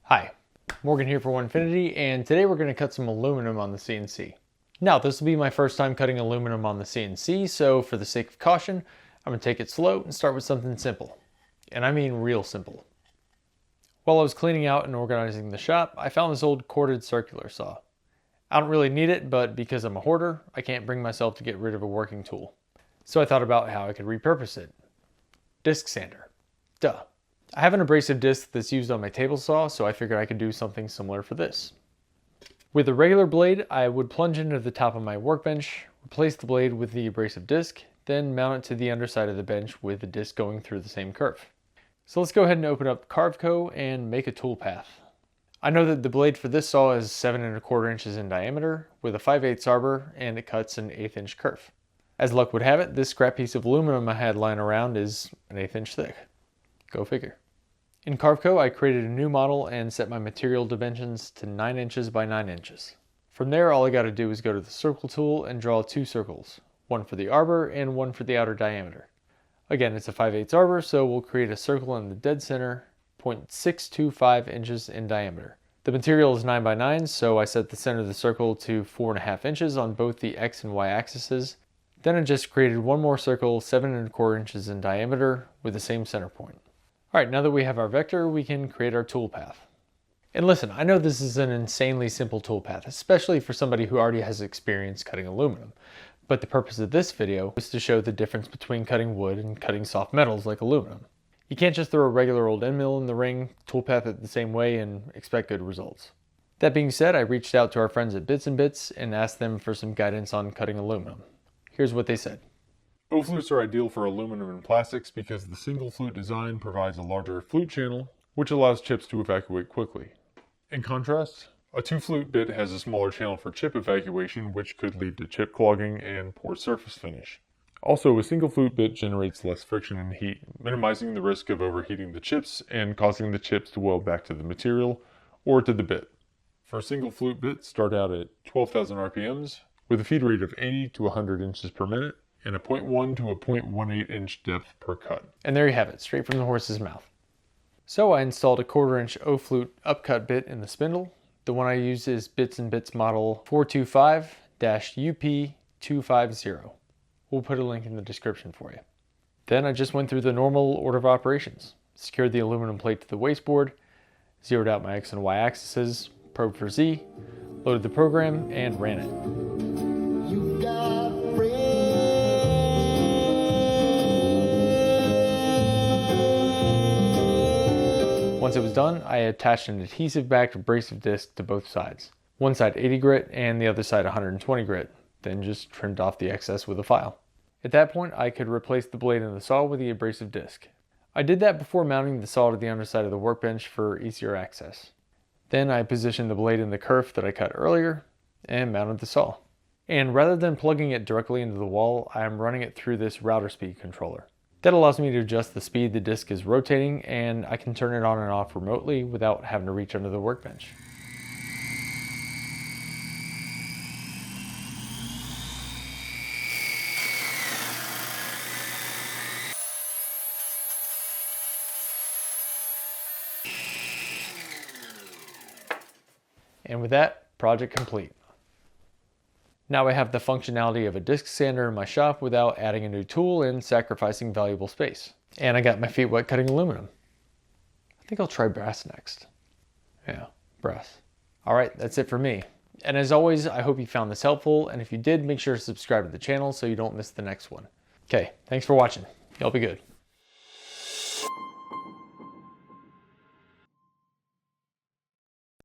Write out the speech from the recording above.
Hi, Morgan here for Onefinity, and today we're going to cut some aluminum on the CNC. Now, this will be my first time cutting aluminum on the CNC, so for the sake of caution, I'm going to take it slow and start with something simple. And I mean real simple. While I was cleaning out and organizing the shop, I found this old corded circular saw. I don't really need it, but because I'm a hoarder, I can't bring myself to get rid of a working tool. So I thought about how I could repurpose it. Disc sander. Duh. I have an abrasive disc that's used on my table saw, so I figured I could do something similar for this. With a regular blade, I would plunge into the top of my workbench, replace the blade with the abrasive disc, then mount it to the underside of the bench with the disc going through the same curve. So let's go ahead and open up Carveco and make a toolpath. I know that the blade for this saw is 7 1/4 inches in diameter with a 5/8 arbor, and it cuts an 1/8 inch curve. As luck would have it, this scrap piece of aluminum I had lying around is an 1/8 inch thick. Go figure. In Carveco, I created a new model and set my material dimensions to 9 inches by 9 inches. From there, all I got to do is go to the circle tool and draw 2 circles, one for the arbor and one for the outer diameter. Again, it's a 5/8 arbor, so we'll create a circle in the dead center, 0.625 inches in diameter. The material is 9 by 9, so I set the center of the circle to 4.5 inches on both the X and Y axes. Then I just created one more circle, 7 1/4 inches in diameter, with the same center point. Alright, now that we have our vector, we can create our toolpath. And listen, I know this is an insanely simple toolpath, especially for somebody who already has experience cutting aluminum. But the purpose of this video is to show the difference between cutting wood and cutting soft metals like aluminum. You can't just throw a regular old end mill in the ring, toolpath it the same way, and expect good results. That being said, I reached out to our friends at Bits & Bits and asked them for some guidance on cutting aluminum. Here's what they said. O-flutes are ideal for aluminum and plastics because the single flute design provides a larger flute channel, which allows chips to evacuate quickly. In contrast, a 2-flute bit has a smaller channel for chip evacuation, which could lead to chip clogging and poor surface finish. Also, a single flute bit generates less friction and heat, minimizing the risk of overheating the chips and causing the chips to weld back to the material or to the bit. For a single flute bit, start out at 12,000 RPMs with a feed rate of 80 to 100 inches per minute and a 0.1 to a 0.18 inch depth per cut. And there you have it, straight from the horse's mouth. So I installed a 1/4 inch O-flute upcut bit in the spindle. The one I use is Bits & Bits model 425-UP250. We'll put a link in the description for you. Then I just went through the normal order of operations. Secured the aluminum plate to the wasteboard, zeroed out my X and Y axes, probed for Z, loaded the program, and ran it. Once it was done, I attached an adhesive-backed abrasive disc to both sides. One side 80 grit and the other side 120 grit, then just trimmed off the excess with a file. At that point, I could replace the blade in the saw with the abrasive disc. I did that before mounting the saw to the underside of the workbench for easier access. Then I positioned the blade in the kerf that I cut earlier and mounted the saw. And rather than plugging it directly into the wall, I am running it through this router speed controller. That allows me to adjust the speed the disc is rotating, and I can turn it on and off remotely without having to reach under the workbench. And with that, project complete. Now I have the functionality of a disc sander in my shop without adding a new tool and sacrificing valuable space. And I got my feet wet cutting aluminum. I think I'll try brass next. Yeah, brass. All right, that's it for me. And as always, I hope you found this helpful, and if you did, make sure to subscribe to the channel so you don't miss the next one. Okay, thanks for watching. Y'all be good.